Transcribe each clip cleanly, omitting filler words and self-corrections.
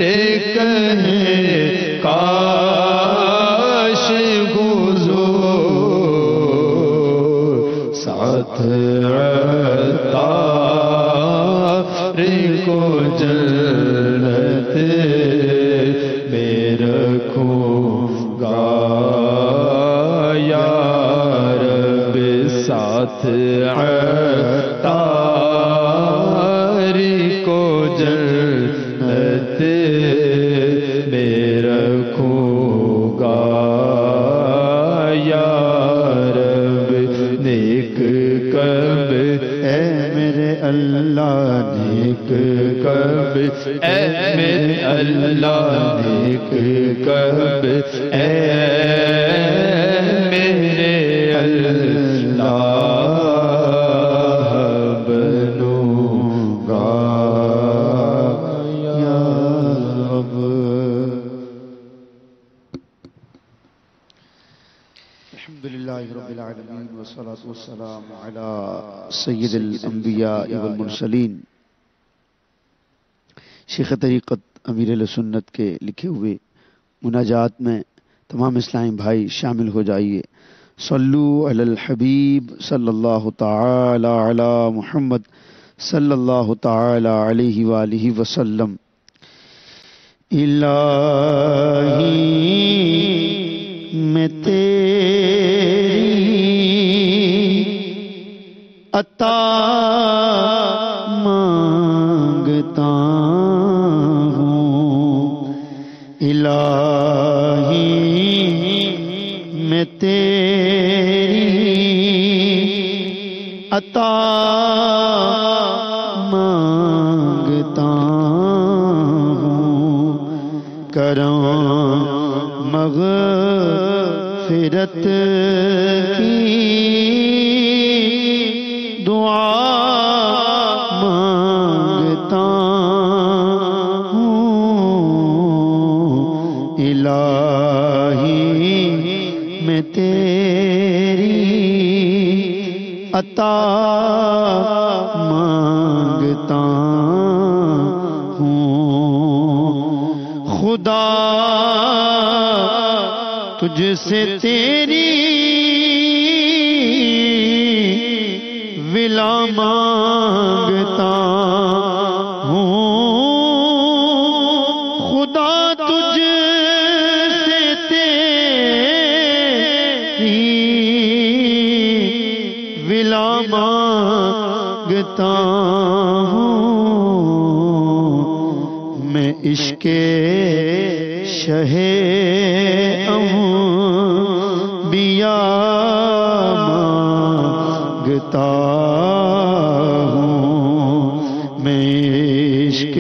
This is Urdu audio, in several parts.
کہے کاش حضور ساتھ عطار کو جنت میں رکھوں گا یا رب ساتھ عطار کو جنت میں رکھوں گا یا رب نیک کب اے میرے اللہ نیک کب اے میرے اللہ نیک کب اے میرے اللہ بنوں گا یا رب۔ الحمدللہ رب العالمین والصلاة والسلام علی سید الانبیاء والمرسلین۔ شیخ طریقت امیر اہل سنت کے لکھے ہوئے مناجات میں تمام اسلامی بھائی شامل ہو جائیے۔ صلو علی الحبیب صلی اللہ تعالی علی محمد صلی اللہ تعالی علیہ وآلہ وسلم۔ الہی میں تیری عطا مانگتا ہوں، الہی میں تیری عطا مانگتا ہوں، کرم مغفرت کی دعا مانگتا ہوں، الہی میں تیری عطا مانگتا ہوں، خدا تجھ سے تیری ولا مانگتا ہوں، خدا تجھ سے تیری ولا مانگتا ہوں، میں عشق شہ انبیاء مانگتا ہوں، میں عشق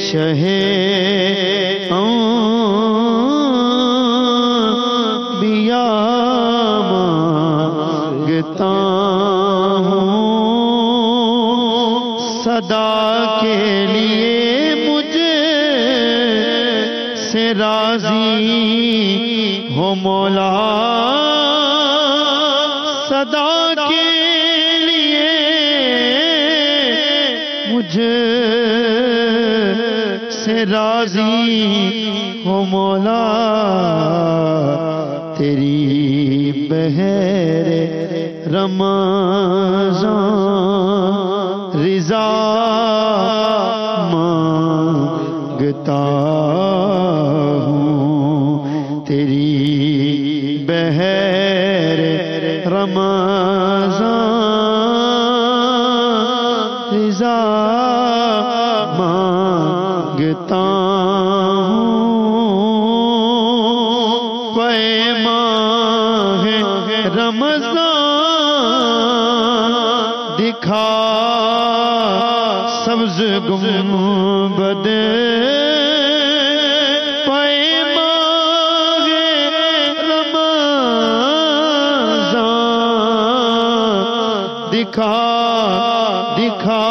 شہ انبیاء مانگتا ہوں، صدا کے لیے سے راضی ہو مولا، صدا کے لیے مجھ سے راضی ہو مولا، تیری بہر رمضان رضا مانگتا ہوں، تیری بہر رمضان رضا مانگتا ہوں، ماہ رمضان دکھا سبز گنبد، دکھا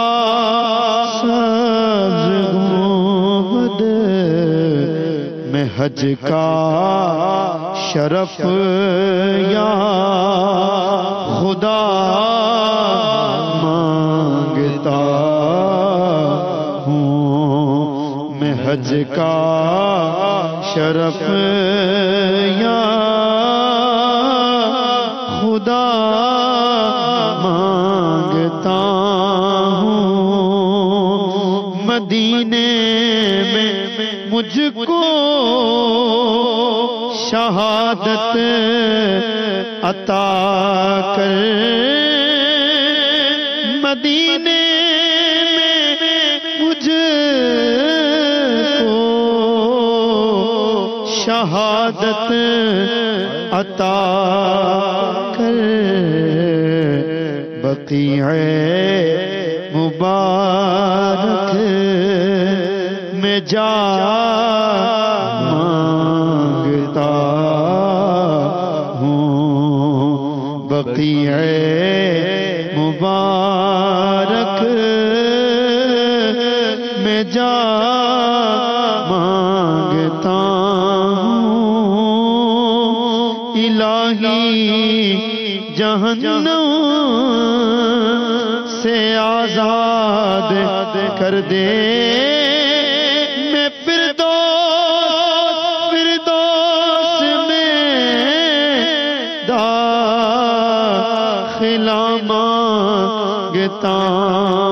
سبز گنبد، میں حج کا شرف یا خدا مانگتا ہوں، میں حج کا شرف یا خدا مانگتا ہوں، مدینے میں مجھ کو شہادت عطا کر، مدینے شہادت عطا کر، بقیع مبارک میں جا مانگتا ہوں، بقیع مبارک میں جا مانگتا جہنم سے آزاد کر دے، میں فردوس میں داخلہ مانگتا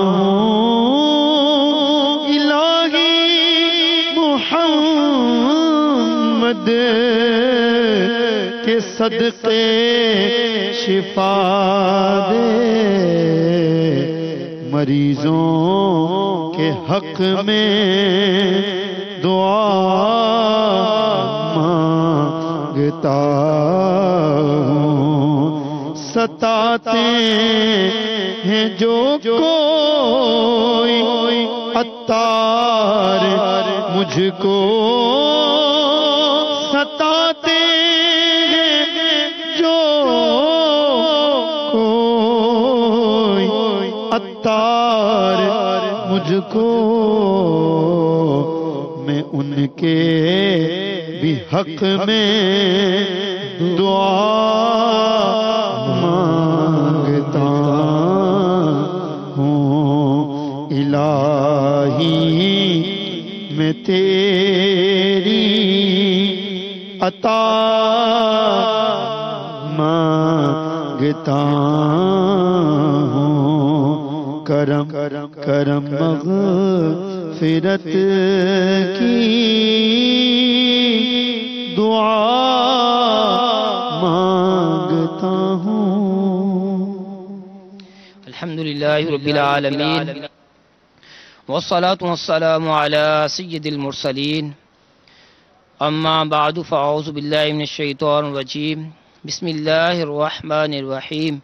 ہوں، الہی محمد کے صدقے شفا دے، مریضوں کے حق میں دعا مانگتا ہوں، ستاتے ہیں جو کوئی عطار مجھ کو، ستاتے عطار مجھ کو، میں ان کے بھی حق میں دعا مانگتا ہوں، الہی میں تیری عطا مانگتا ہوں، کرم مغفرت کی دعا مانگتا ہوں۔ الحمدللہ رب العالمین، والصلاة والسلام على سید المرسلین، اما بعد فاعوذ باللہ من الشیطان الرجیم، بسم اللہ الرحمن الرحیم،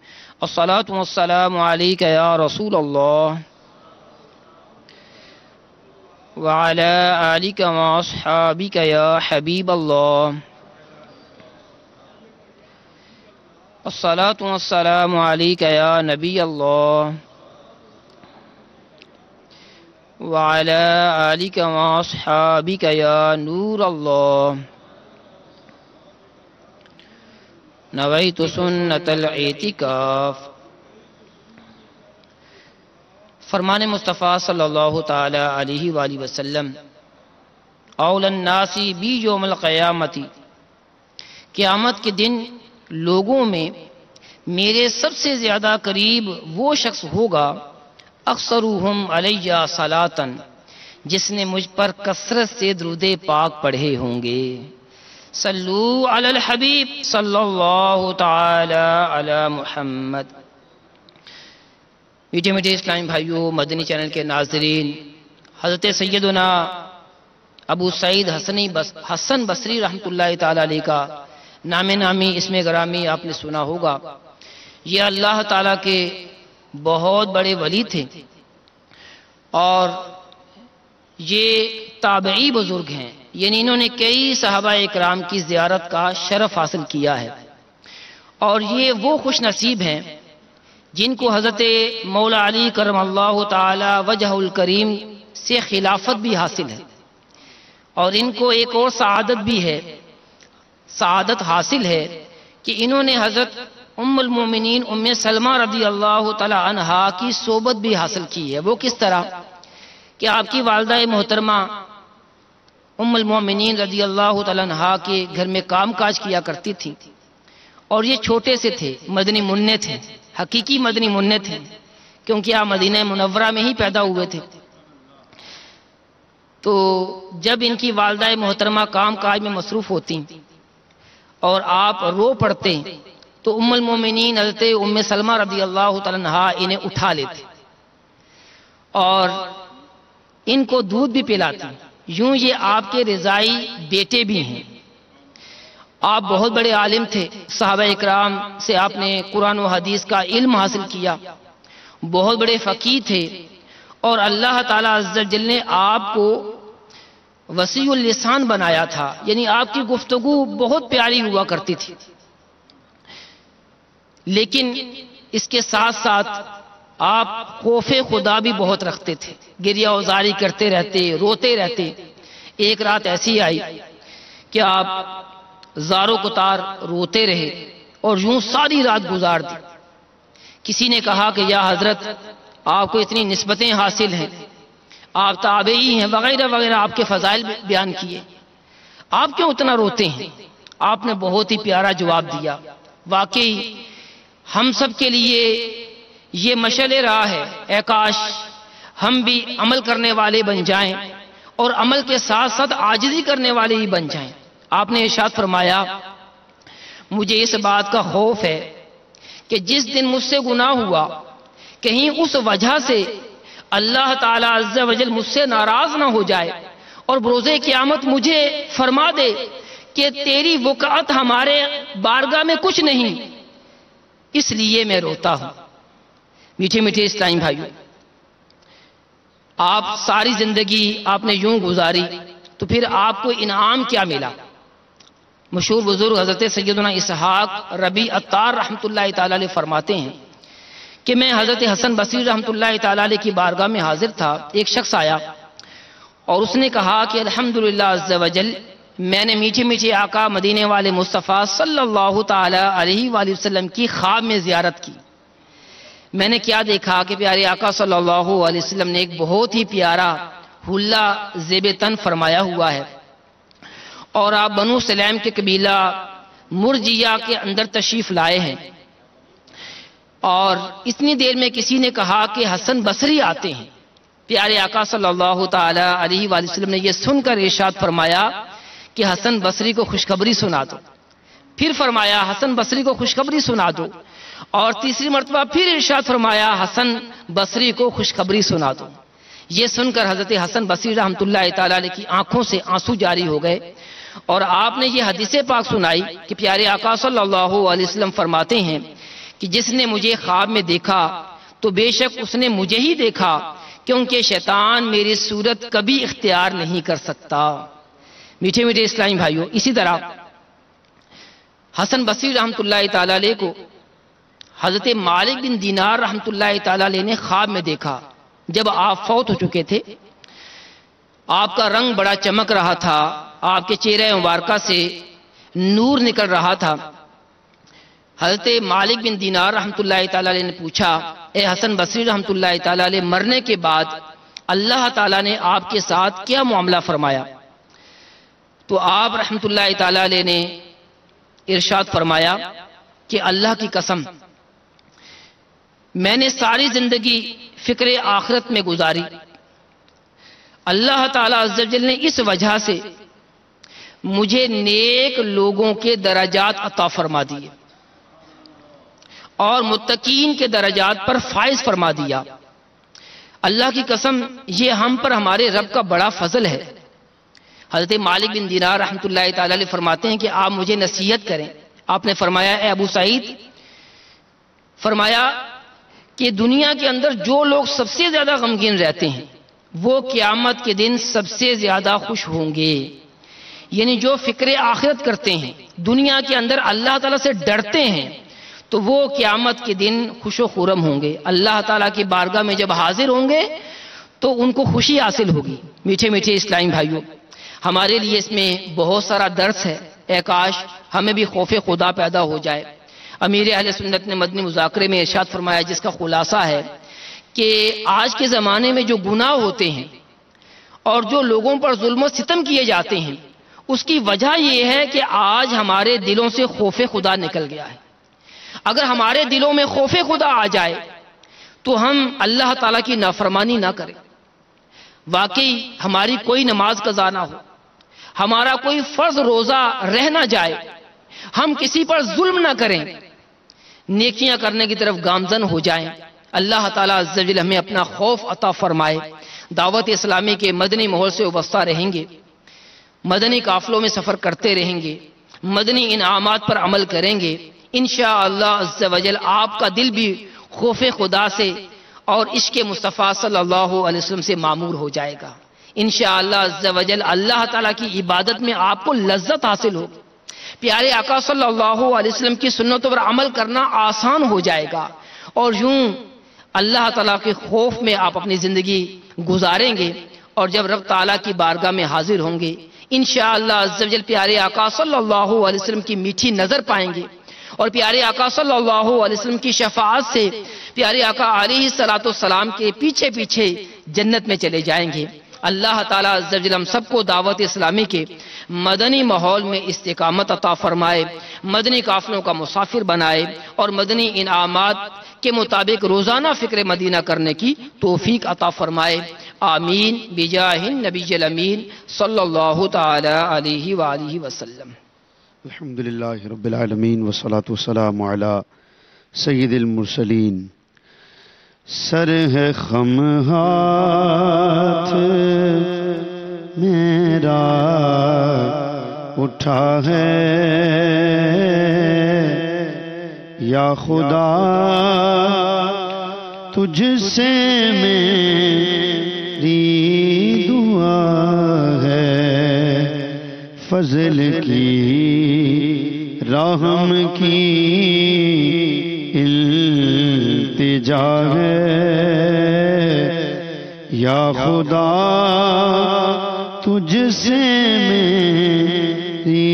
الصلاة والسلام علیک یا رسول اللہ وعلى آلک واصحابک یا حبیب اللہ، الصلاة والسلام علیک یا نبی اللہ وعلى آلک واصحابک یا نور اللہ، نویت سنت الاعتکاف۔ فرمان مصطفیٰ صلی اللہ تعالی علیہ وآلہ وسلم، اول الناس بی یوم القیامتی، قیامت کے دن لوگوں میں میرے سب سے زیادہ قریب وہ شخص ہوگا، اکثرہم علیہ صلاۃً، جس نے مجھ پر کثرت سے درود پاک پڑھے ہوں گے۔ صلو علی الحبیب صلی اللہ تعالی علی محمد۔ میٹھے میٹھے اسلامی بھائیوں، مدنی چینل کے ناظرین، حضرت سیدنا ابو سعید حسن بصری رحمۃ اللہ تعالی علیہ کا نام نامی اسم گرامی آپ نے سنا ہوگا۔ یہ اللہ تعالیٰ کے بہت بڑے ولی تھے اور یہ تابعی بزرگ ہیں، یعنی انہوں نے کئی صحابہ اکرام کی زیارت کا شرف حاصل کیا ہے، اور یہ وہ خوش نصیب ہیں جن کو حضرت مولا علی کرم اللہ تعالی وجہ الکریم سے خلافت بھی حاصل ہے، اور ان کو ایک اور سعادت حاصل ہے کہ انہوں نے حضرت ام المومنین ام سلمہ رضی اللہ تعالی عنہا کی صحبت بھی حاصل کی ہے۔ وہ کس طرح کہ آپ کی والدہ محترمہ ام المومنین رضی اللہ تعالیٰ عنہا کے گھر میں کام کاج کیا کرتی تھیں، اور یہ چھوٹے سے تھے، مدنی منع تھے، حقیقی مدنی منع تھے، کیونکہ آپ مدینہ منورہ میں ہی پیدا ہوئے تھے۔ تو جب ان کی والدہ محترمہ کام کاج میں مصروف ہوتی اور آپ رو پڑتے تو ام المومنین حضرت ام سلمہ رضی اللہ تعالیٰ عنہا انہیں اٹھا لیتے اور ان کو دودھ بھی پلاتی۔ یوں یہ آپ کے رضائی بیٹے بھی ہیں۔ آپ بہت بڑے عالم تھے، صحابہ اکرام سے آپ نے قرآن و حدیث کا علم حاصل کیا، بہت بڑے فقیہ تھے، اور اللہ تعالیٰ عز و جل نے آپ کو وسیع اللسان بنایا تھا، یعنی آپ کی گفتگو بہت پیاری ہوا کرتی تھی۔ لیکن اس کے ساتھ ساتھ آپ خوف خدا بھی بہت رکھتے تھے، گریہ وزاری کرتے رہتے، روتے رہتے۔ ایک رات ایسی آئی کہ آپ زارو کتار روتے رہے اور یوں ساری رات گزار دی۔ کسی نے کہا کہ یا حضرت، آپ کو اتنی نسبتیں حاصل ہیں، آپ تابعی ہیں وغیرہ وغیرہ، آپ کے فضائل بیان کیے، آپ کیوں اتنا روتے ہیں؟ آپ نے بہت ہی پیارا جواب دیا، واقعی ہم سب کے لیے یہ مشعل راہ ہے، اے کاش ہم بھی عمل کرنے والے بن جائیں اور عمل کے ساتھ ساتھ عاجزی کرنے والے ہی بن جائیں۔ آپ نے ارشاد فرمایا، مجھے اس بات کا خوف ہے کہ جس دن مجھ سے گناہ ہوا، کہیں اس وجہ سے اللہ تعالیٰ عز و جل مجھ سے ناراض نہ ہو جائے اور بروز قیامت مجھے فرما دے کہ تیری وقعت ہمارے بارگاہ میں کچھ نہیں، اس لیے میں روتا ہوں۔ میٹھے میٹھے اسلامی بھائیوں، آپ ساری زندگی آپ نے یوں گزاری تو پھر آپ کو انعام کیا ملا؟ مشہور بزرگ حضرت سیدنا اسحاق ربیع عطار رحمۃ اللہ تعالی علیہ فرماتے ہیں کہ میں حضرت حسن بصری رحمۃ اللہ تعالی علیہ کی بارگاہ میں حاضر تھا۔ ایک شخص آیا اور اس نے کہا کہ الحمدللہ عز و جل، میں نے میٹھے میٹھے آقا مدینے والے مصطفیٰ صلی اللہ تعالی علیہ وآلہ وسلم کی خواب میں زیارت کی۔ میں نے کیا دیکھا کہ پیارے آقا صلی اللہ علیہ وسلم نے ایک بہت ہی پیارا حلہ زیب تن فرمایا ہوا ہے، اور آپ بنو سلیم کے قبیلہ مرجیہ کے اندر تشریف لائے ہیں، اور اتنی دیر میں کسی نے کہا کہ حسن بصری آتے ہیں۔ پیارے آقا صلی اللہ تعالی علیہ وآلہ وسلم نے یہ سن کر ارشاد فرمایا کہ حسن بصری کو خوشخبری سنا دو۔ پھر فرمایا حسن بصری کو خوشخبری سنا دو، اور تیسری مرتبہ پھر ارشاد فرمایا حسن بصری کو خوشخبری سنا دو۔ یہ سن کر حضرت حسن بصری رحمۃ اللہ تعالی علیہ کی آنکھوں سے آنسو جاری ہو گئے، اور آپ نے یہ حدیث پاک سنائی کہ پیارے آقا صلی اللہ علیہ وسلم فرماتے ہیں کہ جس نے مجھے خواب میں دیکھا تو بے شک اس نے مجھے ہی دیکھا، کیونکہ شیطان میری صورت کبھی اختیار نہیں کر سکتا۔ میٹھے میٹھے اسلامی بھائیوں، اسی طرح حسن بصری رحمۃ اللہ تعالی علیہ کو حضرت مالک بن دینار رحمۃ اللہ تعالی علیہ نے خواب میں دیکھا۔ جب آپ فوت ہو چکے تھے، آپ کا رنگ بڑا چمک رہا تھا، آپ کے چہرے مبارکہ سے نور نکل رہا تھا۔ حضرت مالک بن دینار رحمۃ اللہ تعالی علیہ نے پوچھا، اے حسن بصری رحمۃ اللہ تعالی علیہ، مرنے کے بعد اللہ تعالیٰ نے آپ کے ساتھ کیا معاملہ فرمایا؟ تو آپ رحمۃ اللہ تعالی علیہ نے ارشاد فرمایا کہ اللہ کی قسم، میں نے ساری زندگی فکر آخرت میں گزاری، اللہ تعالیٰ عز و جل نے اس وجہ سے مجھے نیک لوگوں کے درجات عطا فرما دیے اور متقین کے درجات پر فائز فرما دیا۔ اللہ کی قسم، یہ ہم پر ہمارے رب کا بڑا فضل ہے۔ حضرت مالک بن دینار رحمۃ اللہ تعالی علیہ فرماتے ہیں کہ آپ مجھے نصیحت کریں۔ آپ نے فرمایا، اے ابو سعید، فرمایا کہ دنیا کے اندر جو لوگ سب سے زیادہ غمگین رہتے ہیں وہ قیامت کے دن سب سے زیادہ خوش ہوں گے۔ یعنی جو فکر آخرت کرتے ہیں، دنیا کے اندر اللہ تعالیٰ سے ڈرتے ہیں، تو وہ قیامت کے دن خوش و خرم ہوں گے۔ اللہ تعالیٰ کی بارگاہ میں جب حاضر ہوں گے تو ان کو خوشی حاصل ہوگی۔ میٹھے میٹھے اسلامی بھائیوں، ہمارے لیے اس میں بہت سارا درس ہے۔ اے کاش ہمیں بھی خوف خدا پیدا ہو جائے۔ امیر اہل سنت نے مدنی مذاکرے میں ارشاد فرمایا، جس کا خلاصہ ہے کہ آج کے زمانے میں جو گناہ ہوتے ہیں اور جو لوگوں پر ظلم و ستم کیے جاتے ہیں، اس کی وجہ یہ ہے کہ آج ہمارے دلوں سے خوف خدا نکل گیا ہے۔ اگر ہمارے دلوں میں خوف خدا آ جائے تو ہم اللہ تعالیٰ کی نافرمانی نہ کریں، واقعی ہماری کوئی نماز قضا نہ ہو، ہمارا کوئی فرض روزہ رہ نہ جائے، ہم کسی پر ظلم نہ کریں، نیکیاں کرنے کی طرف گامزن ہو جائیں، اللہ تعالیٰ عز و جل ہمیں اپنا خوف عطا فرمائے، دعوت اسلامی کے مدنی ماحول سے وابستہ رہیں گے، مدنی قافلوں میں سفر کرتے رہیں گے، مدنی انعامات پر عمل کریں گے، انشاءاللہ عز و جل آپ کا دل بھی خوف خدا سے اور عشق مصطفیٰ صلی اللہ علیہ وسلم سے معمور ہو جائے گا۔ انشاءاللہ عز و جل اللہ تعالیٰ کی عبادت میں آپ کو لذت حاصل ہوگی، پیارے آقا صلی اللہ علیہ وسلم کی سنتوں پر عمل کرنا آسان ہو جائے گا، اور یوں اللہ تعالیٰ کے خوف میں آپ اپنی زندگی گزاریں گے، اور جب رب تعالیٰ کی بارگاہ میں حاضر ہوں گے انشاءاللہ عز و جل پیارے آقا صلی اللہ علیہ وسلم کی میٹھی نظر پائیں گے، اور پیارے آقا صلی اللہ علیہ وسلم کی شفاعت سے پیارے آقا علیہ السلام کے پیچھے پیچھے جنت میں چلے جائیں گے۔ اللہ تعالیٰ عز و جل ہم سب کو دعوت اسلامی کے مدنی ماحول میں استقامت عطا فرمائے، مدنی قافلوں کا مسافر بنائے، اور مدنی انعامات کے مطابق روزانہ فکر مدینہ کرنے کی توفیق عطا فرمائے، آمین بجاہ النبی الامین صلی اللہ تعالی علیہ وآلہ وسلم۔ الحمدللہ رب العالمین والصلاة والسلام علی سید المرسلین۔ سر ہے خم ہاتھ میرا اٹھا ہے، یا خدا تجھ سے میری دعا ہے، فضل کی رحم کی التجا ہے، یا خدا تجھ سے میری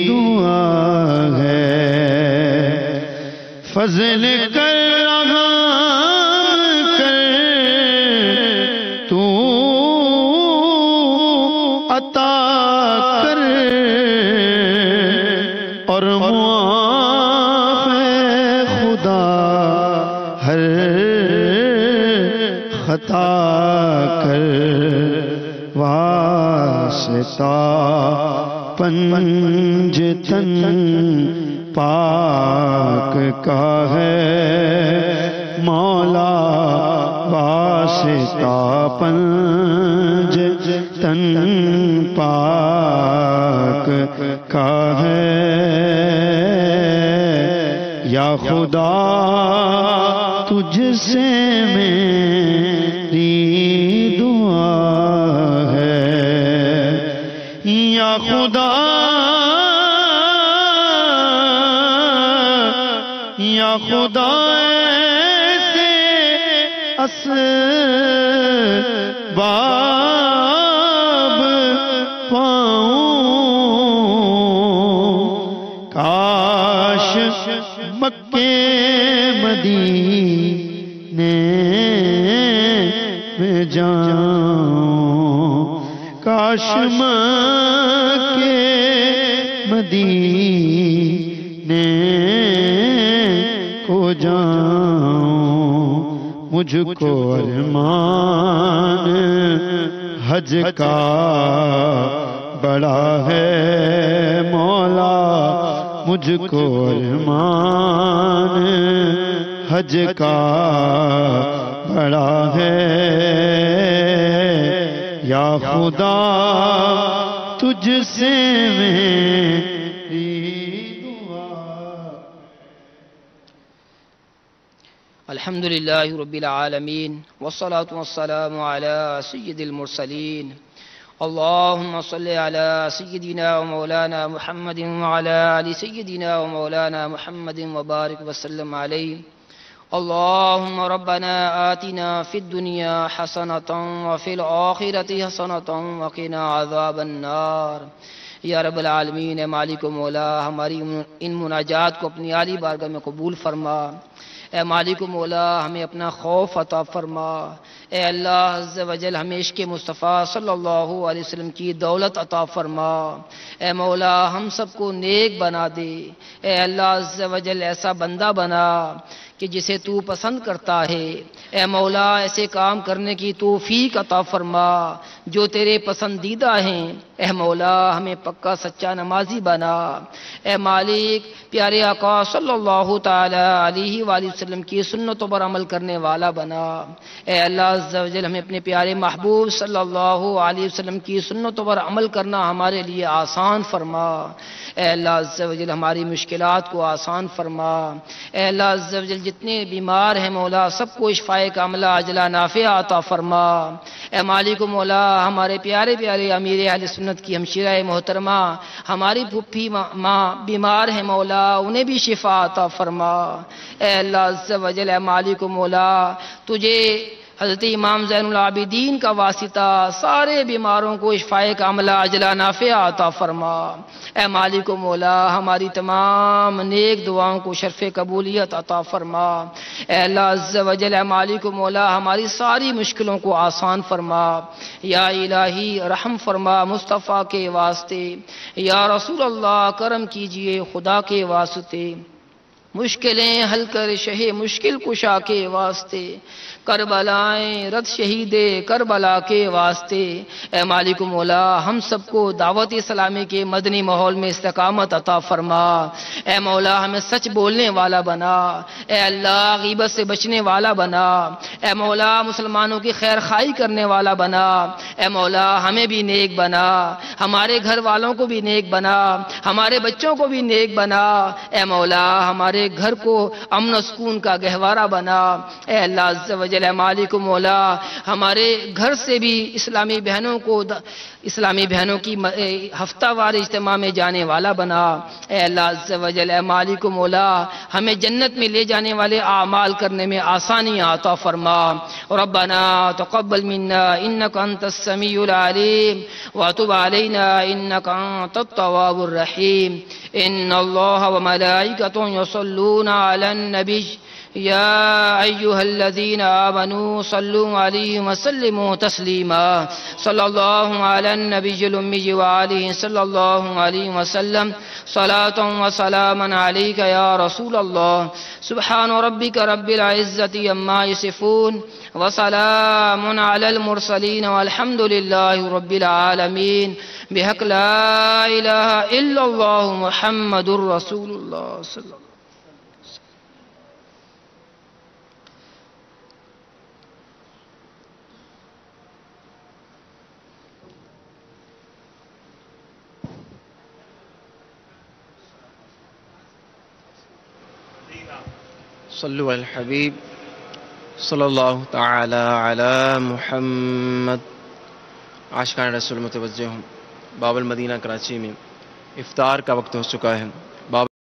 دعا ہے، فضل کر رحم کر تو عطا کر، اور معاف ہے خدا ہر خطا کر، واسطہ پنجتن پاک کا ہے، مولا واسطہ پنجتن پاک کا ہے، یا خدا تجھ سے میری دعا ہے، یا خدا یا خدا ایسے اسباب پاؤں، کاش مکے مدینے میں جاؤں، کاش مکے مدینے کو جاؤں، مجھ کو ارمان حج کا بڑا ہے مولا، مجھ کو ارمان حج کا بڑا ہے، یا خدا تجھ سے میری الحمدللہ رب العالمین والصلاة والسلام علی سید المرسلین، اللہم صلی علی سیدنا و مولانا محمد وعلی آل سیدنا و مولانا محمد وبارک وسلم علیہ، اللہم ربنا آتنا فی الدنیا حسنة وفی الآخرة حسنة وقنا عذاب النار۔ یا رب العالمین، اے مالک و مولا، ہماری ان مناجات کو اپنی عالی بارگاہ میں قبول فرما، اے مالک و مولا ہمیں اپنا خوف عطا فرما، اے اللہ عز و جل ہمیں عشق مصطفیٰ صلی اللہ علیہ وسلم کی دولت عطا فرما. اے مولا ہم سب کو نیک بنا دے. اے اللہ عز و جل ایسا بندہ بنا کہ جسے تو پسند کرتا ہے. اے مولا ایسے کام کرنے کی توفیق عطا فرما جو تیرے پسندیدہ ہیں. اے مولا ہمیں پکا سچا نمازی بنا. اے مالک پیارے آقا صلی اللہ تعالی علیہ وآلہ وسلم کی سنتوں پر عمل کرنے والا بنا. اے اللہ عز و جل ہمیں اپنے پیارے محبوب صلی اللہ علیہ وسلم کی سنتوں پر عمل کرنا ہمارے لیے آسان فرما. اے اللہ عز و جل ہماری مشکلات کو آسان فرما. اے اللہ عز و جل جتنے بیمار ہیں مولا سب کو شفائے کاملہ عاجلہ نافعہ عطا فرما. اے مالک و مولا ہمارے پیارے پیارے امیر اہل سنت کی ہمشیرہ محترمہ ہماری پھپھی ماں بیمار ہیں مولا انہیں بھی شفا عطا فرما. اے اللہ عز و جل اے مالک و مولا تجھے حضرت امام زین العابدین کا واسطہ سارے بیماروں کو شفائے کاملہ عاجلہ نافعہ عطا فرما. اے مالک و مولا ہماری تمام نیک دعاؤں کو شرف قبولیت عطا فرما. اے اللہ عز و جل اے مالک و مولا ہماری ساری مشکلوں کو آسان فرما. یا الہی رحم فرما مصطفیٰ کے واسطے. یا رسول اللہ کرم کیجئے خدا کے واسطے. مشکلیں حل کر شہ مشکل کشا کے واسطے. کربلائیں رد شہید کربلا کے واسطے. اے مالک مولا ہم سب کو دعوت اسلامی کے مدنی ماحول میں استقامت عطا فرما. اے مولا ہمیں سچ بولنے والا بنا. اے اللہ غیبت سے بچنے والا بنا. اے مولا مسلمانوں کی خیر خواہی کرنے والا بنا. اے مولا ہمیں بھی نیک بنا. ہمارے گھر والوں کو بھی نیک بنا. ہمارے بچوں کو بھی نیک بنا. اے مولا ہمارے گھر کو امن و سکون کا گہوارہ بنا. اے اللہ عز و جل مالک مولا ہمارے گھر سے بھی اسلامی بہنوں کی ہفتہ وار اجتماع میں جانے والا بنا. اے اللہ عز و جل مالک مولا ہمیں جنت میں لے جانے والے اعمال کرنے میں آسانی عطا فرما. ربنا تقبل منا انك انت السميع العليم وتب علينا انك انت التواب الرحيم. ان الله وملائكته يصلون على النبي يا أيها الذين آمنوا صلوا عليه وسلموا تسليما. صلى الله على النبي الأمي وآله صلى الله عليه وسلم صلاة وسلاما عليك يا رسول الله. سبحان ربك رب العزة عما يصفون وسلام على المرسلين والحمد لله رب العالمين. بحق لا إله إلا الله محمد رسول الله صلى الله عليه وسلم. صلو علی الحبیب صلی اللہ تعالی علی محمد. عاشقان رسول متوجہ ہوں. باب المدینہ کراچی میں افطار کا وقت ہو چکا ہے.